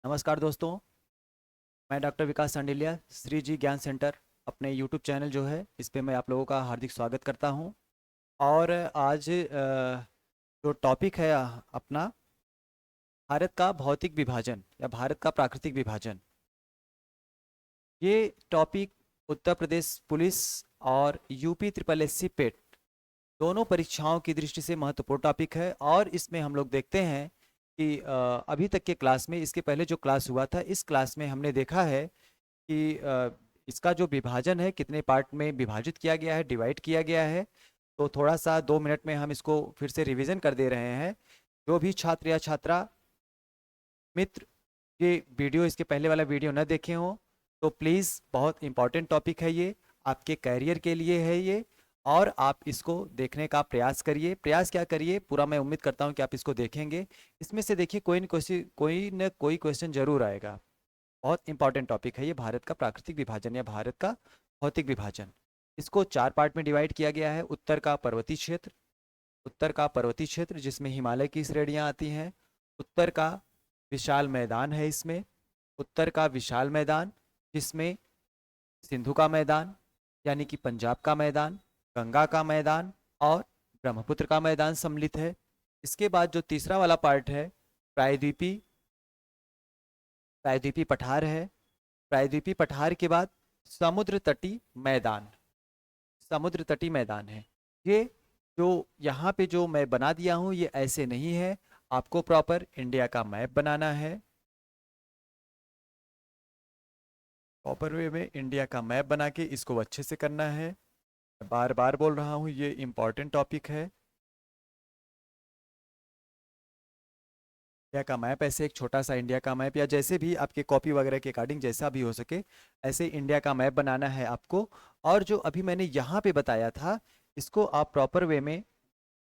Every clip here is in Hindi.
नमस्कार दोस्तों। मैं डॉक्टर विकास सांडिल्या, श्री जी ज्ञान सेंटर अपने यूट्यूब चैनल जो है इस पे मैं आप लोगों का हार्दिक स्वागत करता हूं। और आज जो टॉपिक है अपना भारत का भौतिक विभाजन या भारत का प्राकृतिक विभाजन। ये टॉपिक उत्तर प्रदेश पुलिस और यूपी ट्रिपल एससी पेट दोनों परीक्षाओं की दृष्टि से महत्वपूर्ण टॉपिक है। और इसमें हम लोग देखते हैं कि अभी तक के क्लास में, इसके पहले जो क्लास हुआ था, इस क्लास में हमने देखा है कि इसका जो विभाजन है कितने पार्ट में विभाजित किया गया है, डिवाइड किया गया है। तो थोड़ा सा 2 मिनट में हम इसको फिर से रिवीजन कर दे रहे हैं। जो भी छात्र या छात्रा मित्र ये वीडियो, इसके पहले वाला वीडियो न देखे हो तो प्लीज़, बहुत इंपॉर्टेंट टॉपिक है ये, आपके कैरियर के लिए है ये। और आप इसको देखने का प्रयास करिए। प्रयास क्या करिए, पूरा मैं उम्मीद करता हूँ कि आप इसको देखेंगे। इसमें से देखिए कोई न कोई क्वेश्चन जरूर आएगा। बहुत इंपॉर्टेंट टॉपिक है ये, भारत का प्राकृतिक विभाजन या भारत का भौतिक विभाजन। इसको 4 पार्ट में डिवाइड किया गया है। उत्तर का पर्वतीय क्षेत्र, उत्तर का पर्वतीय क्षेत्र जिसमें हिमालय की श्रेणियां आती हैं। उत्तर का विशाल मैदान है इसमें, उत्तर का विशाल मैदान जिसमें सिंधु का मैदान यानी कि पंजाब का मैदान, गंगा का मैदान और ब्रह्मपुत्र का मैदान सम्मिलित है। इसके बाद जो तीसरा वाला पार्ट है, प्रायद्वीपी प्रायद्वीपी पठार है। प्रायद्वीपी पठार के बाद समुद्र तटी मैदान, समुद्र तटी मैदान है। ये जो यहाँ पे जो मैं बना दिया हूँ ये ऐसे नहीं है, आपको प्रॉपर इंडिया का मैप बनाना है। प्रॉपर वे में इंडिया का मैप बना के इसको अच्छे से करना है। बार बार बोल रहा हूँ, ये इंपॉर्टेंट टॉपिक है। इंडिया का मैप, ऐसे एक छोटा सा इंडिया का मैप या जैसे भी आपके कॉपी वगैरह के अकॉर्डिंग जैसा भी हो सके, ऐसे इंडिया का मैप बनाना है आपको। और जो अभी मैंने यहाँ पे बताया था, इसको आप प्रॉपर वे में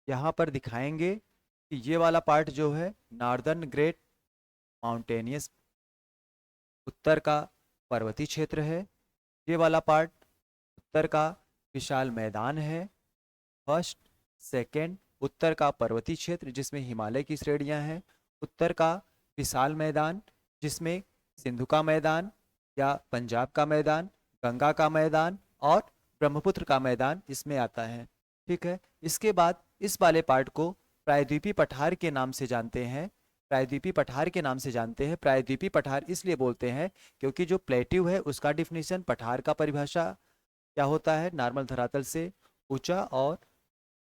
यहाँ पर दिखाएंगे कि ये वाला पार्ट जो है नॉर्दर्न ग्रेट माउंटेनियस, उत्तर का पर्वतीय क्षेत्र है। ये वाला पार्ट उत्तर का विशाल मैदान है, फर्स्ट। सेकंड, उत्तर का पर्वतीय क्षेत्र जिसमें हिमालय की श्रेणियां हैं। उत्तर का विशाल मैदान जिसमें सिंधु का मैदान या पंजाब का मैदान, गंगा का मैदान और ब्रह्मपुत्र का मैदान इसमें आता है। ठीक है। इसके बाद इस वाले पार्ट को प्रायद्वीपी पठार के नाम से जानते हैं। प्रायद्वीपी पठार के नाम से जानते हैं। प्रायद्वीपी पठार इसलिए बोलते हैं क्योंकि जो प्लेट्यू है उसका डिफिनीशन, पठार का परिभाषा क्या होता है, नॉर्मल धरातल से ऊंचा और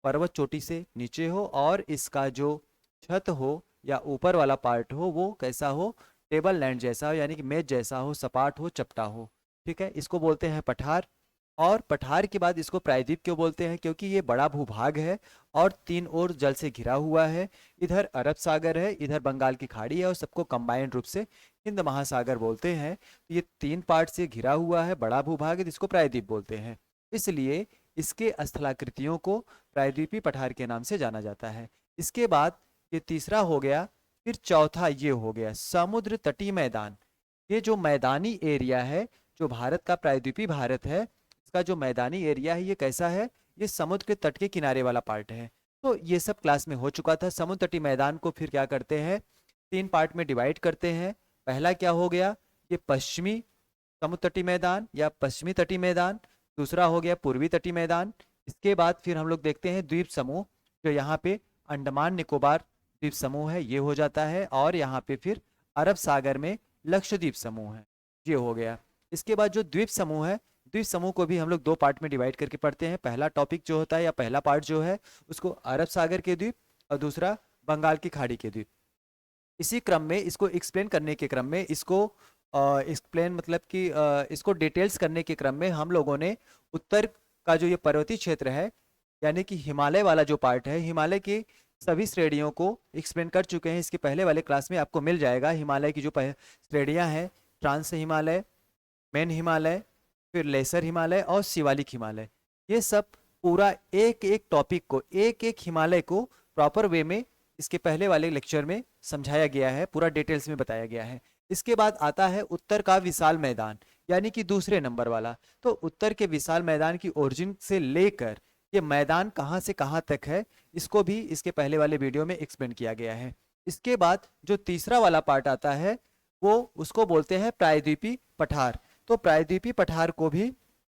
पर्वत चोटी से नीचे हो, और इसका जो छत हो या ऊपर वाला पार्ट हो वो कैसा हो, टेबल लैंड जैसा हो, यानी कि मेज जैसा हो, सपाट हो, चपटा हो। ठीक है, इसको बोलते हैं पठार। और पठार के बाद इसको प्रायद्वीप क्यों बोलते हैं, क्योंकि ये बड़ा भूभाग है और तीन ओर जल से घिरा हुआ है। इधर अरब सागर है, इधर बंगाल की खाड़ी है और सबको कंबाइंड रूप से हिंद महासागर बोलते हैं। तो ये 3 पार्ट से घिरा हुआ है, बड़ा भूभाग है, जिसको प्रायद्वीप बोलते हैं। इसलिए इसके स्थलाकृतियों को प्रायद्वीपी पठार के नाम से जाना जाता है। इसके बाद ये तीसरा हो गया। फिर चौथा ये हो गया समुद्र तटीय मैदान। ये जो मैदानी एरिया है, जो भारत का प्रायद्वीपी भारत है, इसका जो मैदानी एरिया है ये कैसा है, ये समुद्र के तट के किनारे वाला पार्ट है। तो ये सब क्लास में हो चुका था। समुद्र तटीय मैदान को फिर क्या करते हैं, 3 पार्ट में डिवाइड करते हैं। पहला क्या हो गया, ये पश्चिमी समुद्र तटीय मैदान या पश्चिमी तटीय मैदान। दूसरा हो गया पूर्वी तटीय मैदान। इसके बाद फिर हम लोग देखते हैं द्वीप समूह, जो यहाँ पे अंडमान निकोबार द्वीप समूह है, ये हो जाता है। और यहाँ पे फिर अरब सागर में लक्षद्वीप समूह है, ये हो गया। इसके बाद जो द्वीप समूह है, द्वीप समूह को भी हम लोग 2 पार्ट में डिवाइड करके पढ़ते हैं। पहला टॉपिक जो होता है या पहला पार्ट जो है उसको अरब सागर के द्वीप और दूसरा बंगाल की खाड़ी के द्वीप। इसी क्रम में इसको एक्सप्लेन करने के क्रम में, इसको एक्सप्लेन मतलब कि इसको डिटेल्स करने के क्रम में हम लोगों ने उत्तर का जो ये पर्वतीय क्षेत्र है यानी कि हिमालय वाला जो पार्ट है, हिमालय की सभी श्रेणियों को एक्सप्लेन कर चुके हैं। इसके पहले वाले क्लास में आपको मिल जाएगा। हिमालय की जो श्रेणियां हैं, ट्रांस हिमालय, मेन हिमालय, फिर लेसर हिमालय और शिवालिक हिमालय, ये सब पूरा एक एक टॉपिक को, एक एक हिमालय को प्रॉपर वे में इसके पहले वाले लेक्चर में समझाया गया है, पूरा डिटेल्स में बताया गया है। इसके बाद आता है उत्तर का विशाल मैदान, यानी कि दूसरे नंबर वाला। तो उत्तर के विशाल मैदान की ओरिजिन से लेकर ये मैदान कहाँ से कहाँ तक है, इसको भी इसके पहले वाले वीडियो में एक्सप्लेन किया गया है। इसके बाद जो तीसरा वाला पार्ट आता है वो उसको बोलते हैं प्रायद्वीपी पठार। तो प्रायद्वीपी पठार को भी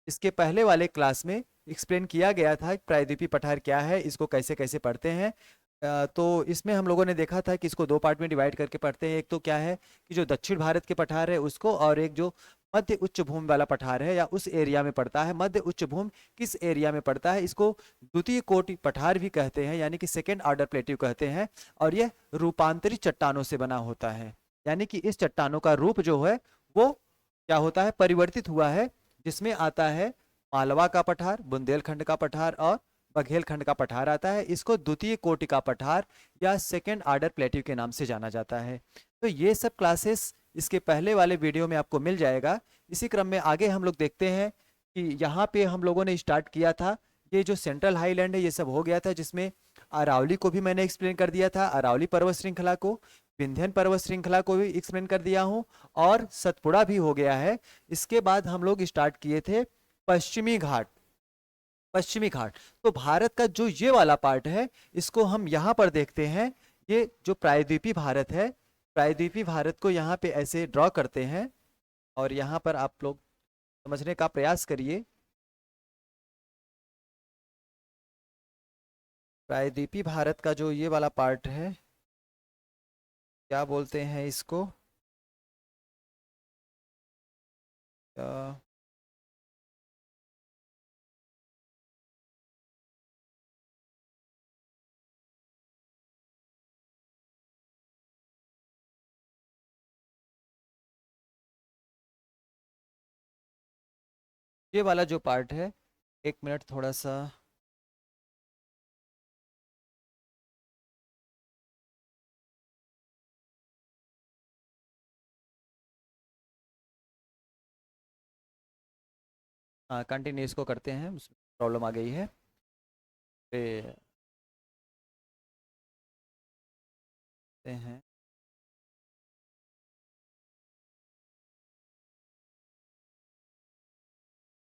इसके पहले वाले क्लास में एक्सप्लेन किया गया था कि प्रायद्वीपी पठार क्या है, इसको कैसे कैसे पढ़ते हैं। तो इसमें हम लोगों ने देखा था कि इसको दो पार्ट में डिवाइड करके पढ़ते हैं। एक तो क्या है कि जो दक्षिण भारत के पठार है उसको, और एक जो मध्य उच्च भूमि वाला पठार है या उस एरिया में पड़ता है। मध्य उच्च भूमि किस एरिया में पड़ता है, इसको द्वितीय कोटि पठार भी कहते हैं, यानी कि सेकेंड ऑर्डर प्लेट्यू कहते हैं। और यह रूपांतरित चट्टानों से बना होता है, यानी कि इस चट्टानों का रूप जो है वो क्या होता है, परिवर्तित हुआ है, जिसमें आता है मालवा का पठार, बुंदेलखंड का पठार और बघेलखंड का पठार आता है। इसको द्वितीय कोटि का पठार या सेकेंड ऑर्डर प्लेट्यू के नाम से जाना जाता है। तो ये सब क्लासेस इसके पहले वाले वीडियो में आपको मिल जाएगा। इसी क्रम में आगे हम लोग देखते हैं कि यहाँ पे हम लोगों ने स्टार्ट किया था, ये जो सेंट्रल हाईलैंड है ये सब हो गया था, जिसमें अरावली को भी मैंने एक्सप्लेन कर दिया था, अरावली पर्वत श्रृंखला को, विंध्यन पर्वत श्रृंखला को भी एक्सप्लेन कर दिया हूँ, और सतपुड़ा भी हो गया है। इसके बाद हम लोग स्टार्ट किए थे पश्चिमी घाट। पश्चिमी घाट, तो भारत का जो ये वाला पार्ट है इसको हम यहाँ पर देखते हैं। ये जो प्रायद्वीपी भारत है, प्रायद्वीपी भारत को यहाँ पे ऐसे ड्रॉ करते हैं, और यहाँ पर आप लोग समझने का प्रयास करिए। प्रायद्वीपी भारत का जो ये वाला पार्ट है, क्या बोलते हैं इसको, अ, ये वाला जो पार्ट है, एक मिनट थोड़ा सा, हाँ कंटिन्यू इसको करते हैं, प्रॉब्लम आ गई है। पे हैं,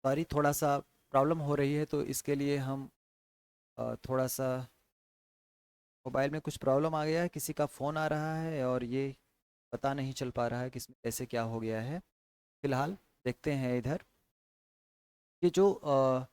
सॉरी थोड़ा सा प्रॉब्लम हो रही है, तो इसके लिए हम थोड़ा सा, मोबाइल में कुछ प्रॉब्लम आ गया है, किसी का फ़ोन आ रहा है और ये पता नहीं चल पा रहा है कि इसमें कैसे क्या हो गया है। फिलहाल देखते हैं इधर, ये जो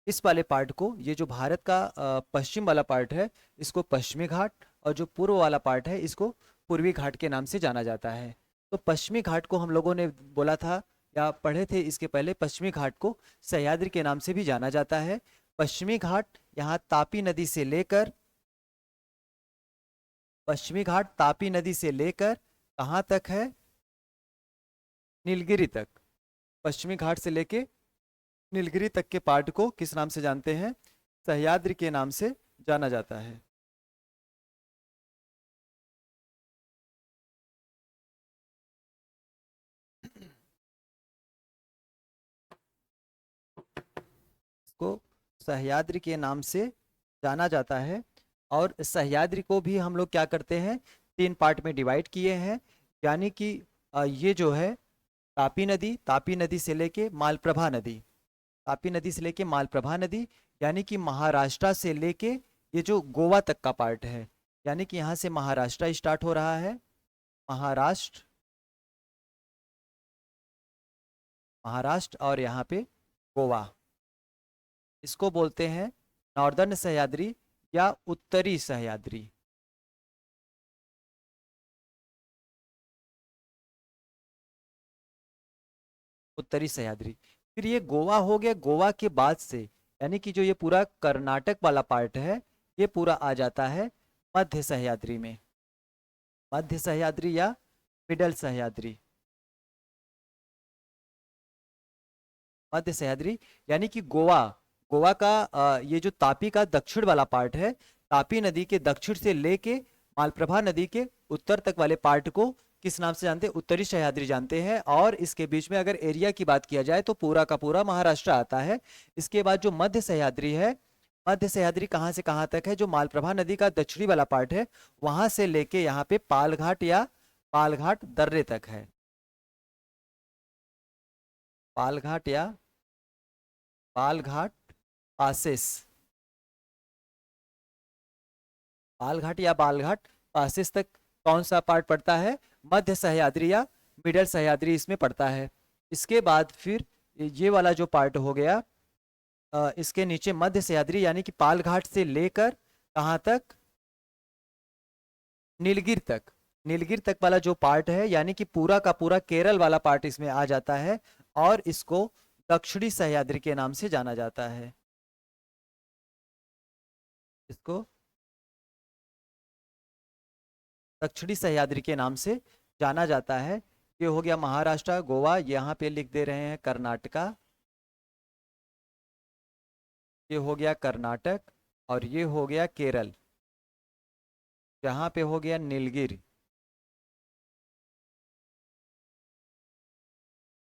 इस वाले पार्ट को, ये जो भारत का पश्चिम वाला पार्ट है इसको पश्चिमी घाट, और जो पूर्व वाला पार्ट है इसको पूर्वी घाट के नाम से जाना जाता है। तो पश्चिमी घाट को हम लोगों ने बोला था या पढ़े थे इसके पहले, पश्चिमी घाट को सह्याद्री के नाम से भी जाना जाता है। पश्चिमी घाट यहाँ तापी नदी से लेकर, पश्चिमी घाट तापी नदी से लेकर कहाँ तक है, नीलगिरी तक। पश्चिमी घाट से लेके नीलगिरी तक के पार्ट को किस नाम से जानते हैं, सह्याद्री के नाम से जाना जाता है। इसको सह्याद्री के नाम से जाना जाता है। और सह्याद्री को भी हम लोग क्या करते हैं, तीन पार्ट में डिवाइड किए हैं, यानी कि ये जो है तापी नदी, तापी नदी से लेके मालप्रभा नदी, तापी नदी से लेके मालप्रभा नदी, यानी कि महाराष्ट्र से लेके ये जो गोवा तक का पार्ट है, यानी कि यहाँ से महाराष्ट्र स्टार्ट हो रहा है, महाराष्ट्र, महाराष्ट्र और यहाँ पे गोवा, इसको बोलते हैं नॉर्दर्न सह्याद्री या उत्तरी सह्याद्री। उत्तरी सह्याद्री। फिर ये गोवा हो गया, गोवा के बाद से यानी कि जो ये पूरा कर्नाटक वाला पार्ट है ये पूरा आ जाता है मध्य सह्याद्री में, मध्य सह्याद्री या मिडल सह्याद्री, मध्य सह्याद्री, यानी कि गोवा, गोवा का ये जो तापी का दक्षिण वाला पार्ट है, तापी नदी के दक्षिण से लेके मालप्रभा नदी के उत्तर तक वाले पार्ट को किस नाम से जानते हैं, उत्तरी सह्याद्री जानते हैं। और इसके बीच में अगर एरिया की बात किया जाए तो पूरा का पूरा महाराष्ट्र आता है। इसके बाद जो मध्य सह्याद्री है, मध्य सह्याद्री कहाँ से कहाँ तक है, जो मालप्रभा नदी का दक्षिणी वाला पार्ट है वहां से लेके यहाँ पे पालघाट या पालघाट दर्रे तक है, पालघाट या पालघाट पासेस, पालघाट या बालघाट पासेस तक कौन सा पार्ट पड़ता है, मध्य सह्याद्री या मिडल सह्याद्री इसमें पड़ता है। इसके बाद फिर ये वाला जो पार्ट हो गया, इसके नीचे मध्य सह्याद्री यानी कि पाल घाट से लेकर कहाँ तक, नीलगिर तक। नीलगिर तक वाला जो पार्ट है यानी कि पूरा का पूरा केरल वाला पार्ट इसमें आ जाता है, और इसको दक्षिणी सह्याद्री के नाम से जाना जाता है। इसको दक्षिणी सह्याद्री के नाम से जाना जाता है। ये हो गया महाराष्ट्र, गोवा, यहाँ पे लिख दे रहे हैं कर्नाटका, ये हो गया कर्नाटक, और ये हो गया केरल, जहाँ पे हो गया नीलगिरी।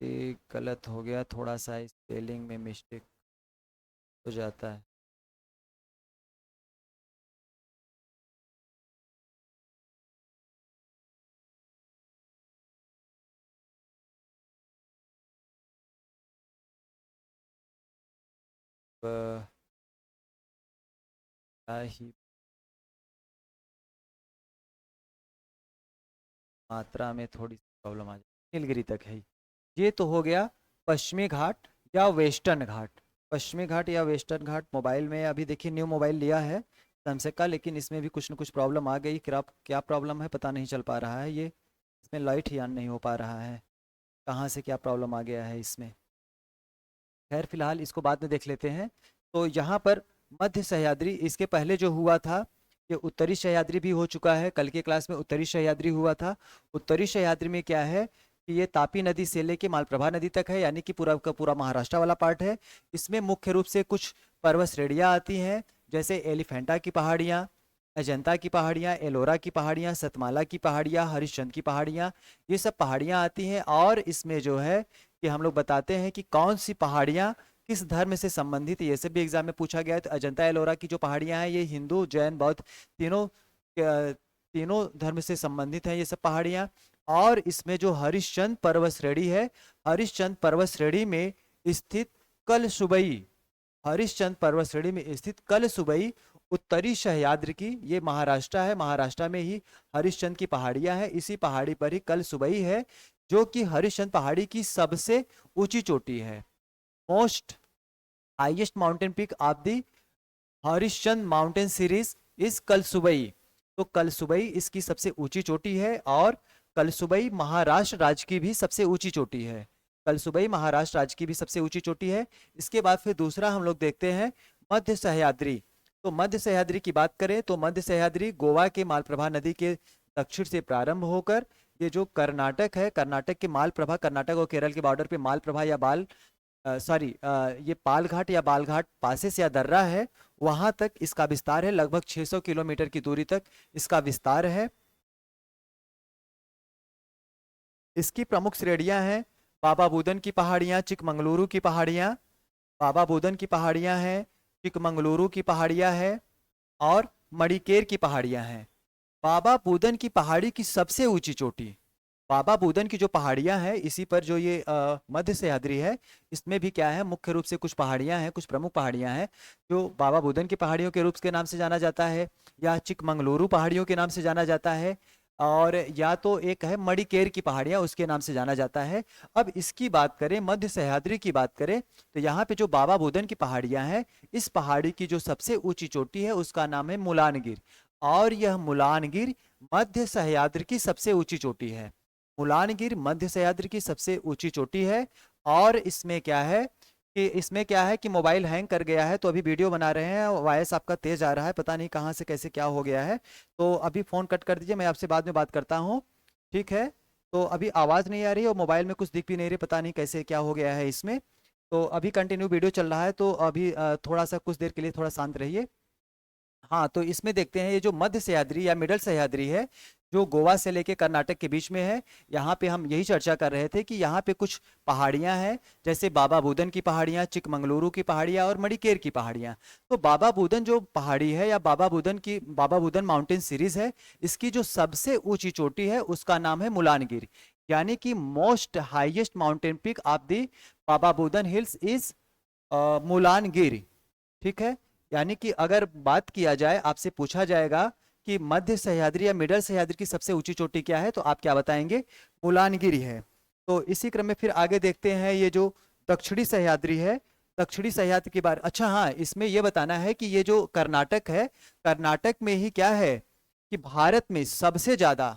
ये गलत हो गया, थोड़ा सा स्पेलिंग में मिस्टेक हो जाता है। क्या ही मात्रा में थोड़ी सी प्रॉब्लम आ जाए, नीलगिरी तक है। ये तो हो गया पश्चिमी घाट या वेस्टर्न घाट। पश्चिमी घाट या वेस्टर्न घाट, मोबाइल में अभी देखिए न्यू मोबाइल लिया है सैमसंग का, लेकिन इसमें भी कुछ न कुछ प्रॉब्लम आ गई। क्या प्रॉब्लम है पता नहीं चल पा रहा है, ये इसमें लाइट ही ऑन नहीं हो पा रहा है, कहाँ से क्या प्रॉब्लम आ गया है इसमें। खैर फिलहाल इसको बाद में देख लेते हैं। तो यहाँ पर मध्य सह्याद्री, इसके पहले जो हुआ था ये उत्तरी सह्याद्री भी हो चुका है। कल के क्लास में उत्तरी सह्याद्री हुआ था। उत्तरी सह्याद्री में क्या है कि ये तापी नदी से लेके मालप्रभा नदी तक है, यानी कि पूरा का पूरा महाराष्ट्र वाला पार्ट है। इसमें मुख्य रूप से कुछ पर्वत श्रेणियाँ आती हैं, जैसे एलिफेंटा की पहाड़ियाँ, अजंता की पहाड़ियाँ, एलोरा की पहाड़ियाँ, सतमाला की पहाड़ियाँ, हरिश्चंद्र की पहाड़ियाँ, ये सब पहाड़ियाँ आती हैं। और इसमें जो है कि हम लोग बताते हैं कि कौन सी पहाड़ियाँ किस धर्म से संबंधित है, ये सब भी एग्जाम में पूछा गया है। तो अजंता एलोरा की जो पहाड़ियाँ हैं ये हिंदू, जैन, बौद्ध तीनों धर्म से संबंधित हैं ये सब पहाड़ियाँ। और इसमें जो हरिश्चंद्र पर्वत श्रेणी है, हरिश्चंद्र पर्वत श्रेणी में स्थित कलसुबई, हरिश्चंद्र पर्वत श्रेणी में स्थित कलसुबई उत्तरी सह्याद्री की, ये महाराष्ट्र है, महाराष्ट्र में ही हरिश्चंद्र की पहाड़ियां है। इसी पहाड़ी पर ही कलसुबई है, जो कि हरिश्चंद्र पहाड़ी की सबसे ऊंची चोटी है। Most highest mountain peak of the Harishchandra mountain series इस कलसुबई। तो कलसुबई इसकी सबसे ऊंची चोटी है, और कलसुबई महाराष्ट्र राज्य की भी सबसे ऊंची चोटी है। कलसुबई महाराष्ट्र राज्य की भी सबसे ऊंची चोटी है। इसके बाद फिर दूसरा हम लोग देखते हैं मध्य सह्याद्री। तो मध्य सह्याद्री की बात करें तो मध्य सह्याद्री गोवा के मालप्रभा नदी के दक्षिण से प्रारंभ होकर ये जो कर्नाटक है, कर्नाटक के मालप्रभा, कर्नाटक और केरल के बॉर्डर पे मालप्रभा या ये पालघाट या बालघाट पासेस या दर्रा है, वहां तक इसका विस्तार है। लगभग 600 किलोमीटर की दूरी तक इसका विस्तार है। इसकी प्रमुख श्रेणियां हैं बाबा बुदन की पहाड़ियां, चिकमंगलुरु की पहाड़ियां, बाबा बुदन की पहाड़ियां हैं, चिकमंगलुरु की पहाड़ियां हैं, और मणिकेर की पहाड़ियां हैं। बाबा बुदन की पहाड़ी की सबसे ऊंची चोटी, बाबा बुदन की जो पहाड़ियां हैं, इसी पर जो ये मध्य सह्याद्री है, इसमें भी क्या है मुख्य रूप से कुछ पहाड़ियां हैं, कुछ प्रमुख पहाड़ियां हैं जो बाबा बुदन की पहाड़ियों के रूप के नाम से जाना जाता है, या चिकमंगलुरु पहाड़ियों के नाम से जाना जाता है, और या तो एक है मणिकेर की पहाड़ियां, उसके नाम से जाना जाता है। अब इसकी बात करें, मध्य सह्याद्री की बात करें, तो यहाँ पे जो बाबा बुदन की पहाड़ियां हैं, इस पहाड़ी की जो सबसे ऊंची चोटी है उसका नाम है मुलानगिर, और यह मुलानगिर मध्य सह्याद्री की सबसे ऊंची चोटी है। मुलानगिर मध्य सह्याद्री की सबसे ऊंची चोटी है। और इसमें क्या है कि मोबाइल हैंग कर गया है, तो अभी वीडियो बना रहे हैं, वॉइस आपका तेज आ रहा है, पता नहीं कहाँ से कैसे क्या हो गया है। तो अभी फ़ोन कट कर दीजिए, मैं आपसे बाद में बात करता हूँ, ठीक है। तो अभी आवाज़ नहीं आ रही और मोबाइल में कुछ दिख भी नहीं रही, पता नहीं कैसे क्या हो गया है इसमें। तो अभी कंटिन्यू वीडियो चल रहा है, तो अभी थोड़ा सा कुछ देर के लिए थोड़ा शांत रहिए। हाँ, तो इसमें देखते हैं ये जो मध्य सह्याद्री या मिडल सह्याद्री है, जो गोवा से लेके कर्नाटक के बीच में है, यहाँ पे हम यही चर्चा कर रहे थे कि यहाँ पे कुछ पहाड़ियाँ हैं, जैसे बाबा बुदन की पहाड़ियाँ, चिकमंगलुरु की पहाड़ियाँ और मणिकेर की पहाड़ियाँ। तो बाबा बुदन जो पहाड़ी है, या बाबा बुदन माउंटेन सीरीज है, इसकी जो सबसे ऊंची चोटी है उसका नाम है मुलानगिर, यानी कि most highest mountain peak of the Baba Budan hills is Mullayanagiri, ठीक है। यानी कि अगर बात किया जाए, आपसे पूछा जाएगा कि मध्य सह्याद्री या मिडल सह्याद्री की सबसे ऊंची चोटी क्या है, तो आप क्या बताएंगे, मुलानगिरी है। तो इसी क्रम में फिर आगे देखते हैं ये जो दक्षिणी सह्याद्री है, दक्षिणी सह्याद्री के बारे, अच्छा हाँ, इसमें ये बताना है कि ये जो कर्नाटक है, कर्नाटक में ही क्या है कि भारत में सबसे ज्यादा,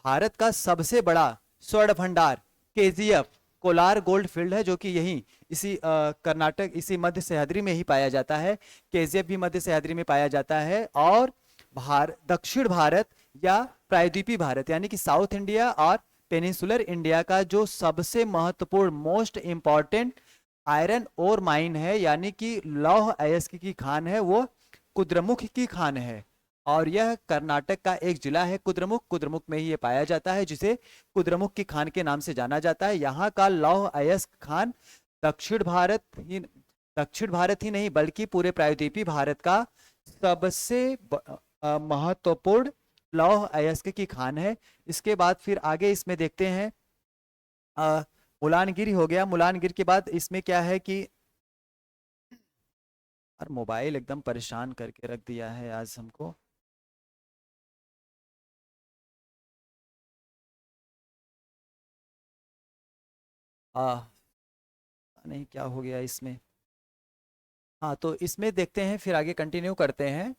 भारत का सबसे बड़ा स्वर्ण भंडार केजीएफ कोलार गोल्ड फील्ड है, जो कि यही इसी कर्नाटक, इसी मध्य सह्याद्री में ही पाया जाता है। केजीएफ भी मध्य सह्याद्री में पाया जाता है। और दक्षिण भारत या प्रायद्वीपीय भारत यानी कि साउथ इंडिया और पेनिनसुलर इंडिया का जो सबसे महत्वपूर्ण most important iron ore mine है, यानी कि लौह अयस्क की खान है, वो कुद्रेमुख की खान है। और यह कर्नाटक का एक जिला है कुद्रेमुख, कुद्रेमुख में ही ये पाया जाता है, जिसे कुद्रेमुख की खान के नाम से जाना जाता है। यहाँ का लौह अयस्क खान दक्षिण भारत ही, दक्षिण भारत ही नहीं बल्कि पूरे प्रायद्वीपीय भारत का सबसे महत्वपूर्ण लौह अयस्क की खान है। इसके बाद फिर आगे इसमें देखते हैं मुलानगिरी हो गया। मुलानगिरी के बाद इसमें क्या है कि, और मोबाइल एकदम परेशान करके रख दिया है आज हमको। नहीं क्या हो गया इसमें। हाँ, तो इसमें देखते हैं, फिर आगे कंटिन्यू करते हैं।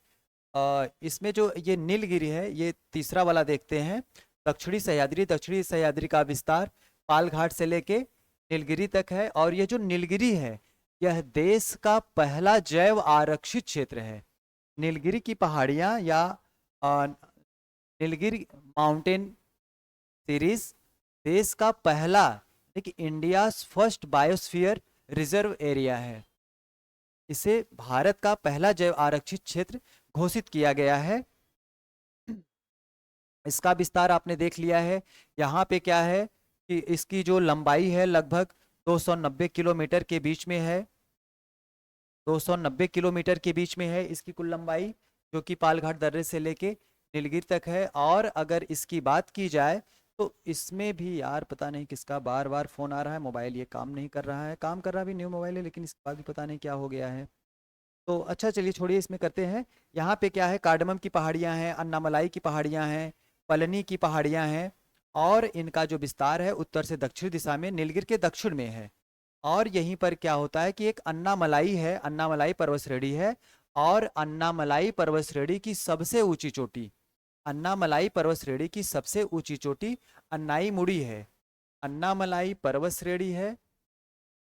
इसमें जो ये नीलगिरी है, ये तीसरा वाला देखते हैं, दक्षिणी सह्याद्री। दक्षिणी सह्याद्री का विस्तार पालघाट से लेके नीलगिरी तक है। और ये जो नीलगिरी है, यह देश का पहला जैव आरक्षित क्षेत्र है। नीलगिरी की पहाड़ियाँ या अ, नीलगिरी माउंटेन सीरीज देश का पहला, देखिए, India first biosphere reserve area है। इसे भारत का पहला जैव आरक्षित क्षेत्र घोषित किया गया है। इसका विस्तार आपने देख लिया है। यहाँ पे क्या है कि इसकी जो लंबाई है लगभग 290 किलोमीटर के बीच में है, 290 किलोमीटर के बीच में है इसकी कुल लंबाई, जो कि पालघाट दर्रे से लेके नीलगिरी तक है। और अगर इसकी बात की जाए तो इसमें भी यार पता नहीं किसका बार बार फोन आ रहा है, मोबाइल ये काम नहीं कर रहा है, काम कर रहा भी न्यू मोबाइल है लेकिन इसके बाद भी पता नहीं क्या हो गया है। तो अच्छा चलिए छोड़िए, इसमें करते हैं। यहाँ पे क्या है, कार्डमम की पहाड़ियाँ हैं, अन्नामलाई की पहाड़ियाँ हैं, पलनी की पहाड़ियाँ हैं। और इनका जो विस्तार है उत्तर से दक्षिण दिशा में नीलगिरी के दक्षिण में है। और यहीं पर क्या होता है कि एक अन्नामलाई है, अन्नामलाई पर्वत श्रेणी है। और अन्नामलाई पर्वत श्रेणी की सबसे ऊंची चोटी, अन्नामलाई पर्वत श्रेणी की सबसे ऊंची चोटी अन्नाई मुड़ी है। अन्नामलाई पर्वत श्रेणी है,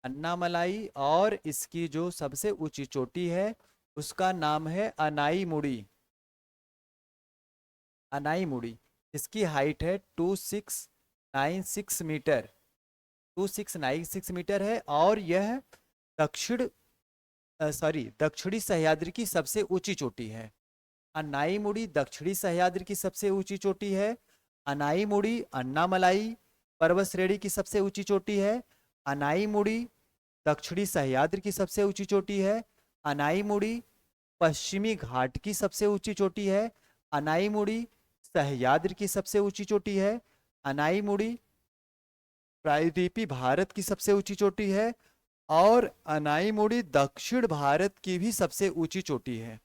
अन्नामलाई, और इसकी जो सबसे ऊंची चोटी है उसका नाम है अनाई मुड़ी, अनाई मुड़ी। इसकी हाइट है 2696 मीटर, 2696 है। और यह दक्षिण दक्षिणी सह्याद्री की सबसे ऊंची चोटी है। अनाई मुड़ी दक्षिणी सह्याद्री की सबसे ऊंची चोटी है। अनाई मुड़ी अन्नामलाई पर्वत श्रेणी की सबसे ऊंची चोटी है। अनाई मुड़ी दक्षिणी सह्याद्री की सबसे ऊंची चोटी है। अनाई मुड़ी पश्चिमी घाट की सबसे ऊंची चोटी है। अनाई मुड़ी सह्याद्री की सबसे ऊंची चोटी है। अनाई मुड़ी प्रायद्वीपीय भारत की सबसे ऊंची चोटी है। और अनाई मुड़ी दक्षिण भारत की भी सबसे ऊंची चोटी है।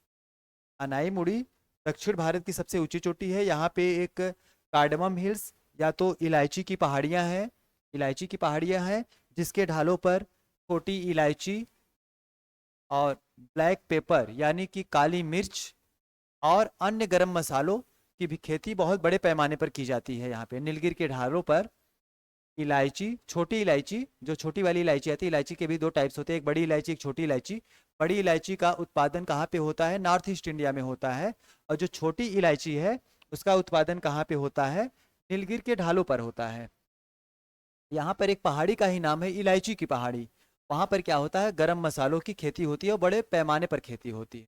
अनाई मुड़ी दक्षिण भारत की सबसे ऊंची चोटी है। यहाँ पे एक कार्डमम हिल्स या तो इलायची की पहाड़ियाँ हैं, इलायची की पहाड़ियाँ हैं, जिसके ढालों पर छोटी इलायची और ब्लैक पेपर यानी कि काली मिर्च और अन्य गरम मसालों की भी खेती बहुत बड़े पैमाने पर की जाती है। यहाँ पे नीलगिरी के ढालों पर इलायची, छोटी इलायची, जो छोटी वाली इलायची आती है, इलायची के भी दो टाइप्स होते हैं, एक बड़ी इलायची एक छोटी इलायची। बड़ी इलायची का उत्पादन कहाँ पे होता है, नॉर्थ ईस्ट इंडिया में होता है। और जो छोटी इलायची है उसका उत्पादन कहाँ पे होता है, नीलगिरी के ढालों पर होता है। यहाँ पर एक पहाड़ी का ही नाम है इलायची की पहाड़ी। वहाँ पर क्या होता है, गरम मसालों की खेती होती है और बड़े पैमाने पर खेती होती है।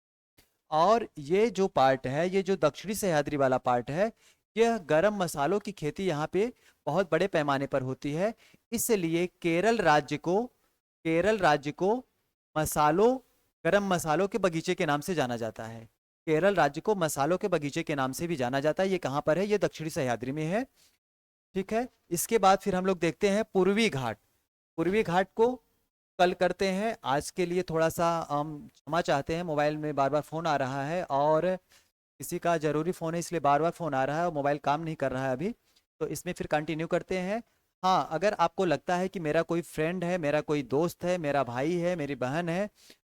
और ये जो पार्ट है, ये जो दक्षिणी सह्याद्री वाला पार्ट है, यह गरम मसालों की खेती यहाँ पे बहुत बड़े पैमाने पर होती है। इसलिए केरल राज्य को मसालों गरम मसालों के बगीचे के नाम से जाना जाता है। केरल राज्य को मसालों के बगीचे के नाम से भी जाना जाता है। ये कहाँ पर है, ये दक्षिणी सह्याद्री में है। ठीक है, इसके बाद फिर हम लोग देखते हैं पूर्वी घाट। पूर्वी घाट को कल करते हैं, आज के लिए थोड़ा सा हम क्षमा चाहते हैं, मोबाइल में बार बार फोन आ रहा है। और किसी का ज़रूरी फ़ोन है इसलिए बार बार फ़ोन आ रहा है और मोबाइल काम नहीं कर रहा है अभी, तो इसमें फिर कंटिन्यू करते हैं। हाँ, अगर आपको लगता है कि मेरा कोई फ्रेंड है, मेरा कोई दोस्त है, मेरा भाई है, मेरी बहन है,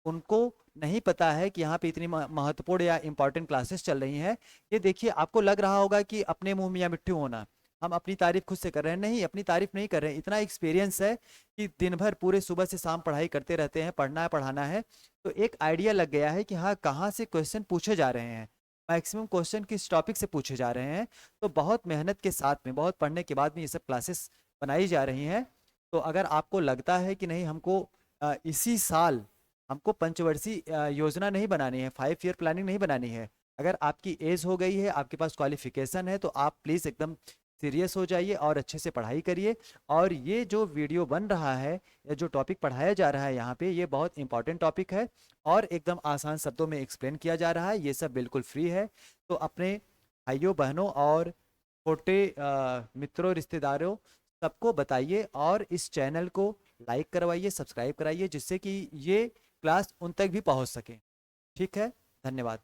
उनको नहीं पता है कि यहाँ पे इतनी महत्वपूर्ण या इम्पोर्टेंट क्लासेस चल रही हैं, ये देखिए आपको लग रहा होगा कि अपने मुंह मियाँ मिट्ठू होना, हम अपनी तारीफ खुद से कर रहे हैं, नहीं अपनी तारीफ नहीं कर रहे हैं, इतना एक्सपीरियंस है कि दिन भर पूरे सुबह से शाम पढ़ाई करते रहते हैं, पढ़ना है पढ़ाना है, तो एक आइडिया लग गया है कि हाँ कहाँ से क्वेश्चन पूछे जा रहे हैं, मैक्सिमम क्वेश्चन किस टॉपिक से पूछे जा रहे हैं। तो बहुत मेहनत के साथ में, बहुत पढ़ने के बाद में ये सब क्लासेस बनाई जा रही हैं। तो अगर आपको लगता है कि नहीं हमको इसी साल हमको पंचवर्षीय योजना नहीं बनानी है, 5 ईयर प्लानिंग नहीं बनानी है, अगर आपकी एज हो गई है, आपके पास क्वालिफिकेशन है, तो आप प्लीज़ एकदम सीरियस हो जाइए और अच्छे से पढ़ाई करिए। और ये जो वीडियो बन रहा है या जो टॉपिक पढ़ाया जा रहा है यहाँ पे, ये बहुत इंपॉर्टेंट टॉपिक है और एकदम आसान शब्दों में एक्सप्लेन किया जा रहा है, ये सब बिल्कुल फ्री है। तो अपने भाइयों बहनों और छोटे मित्रों रिश्तेदारों सबको बताइए और इस चैनल को लाइक करवाइए, सब्सक्राइब कराइए, जिससे कि ये क्लास उन तक भी पहुंच सके। ठीक है, धन्यवाद।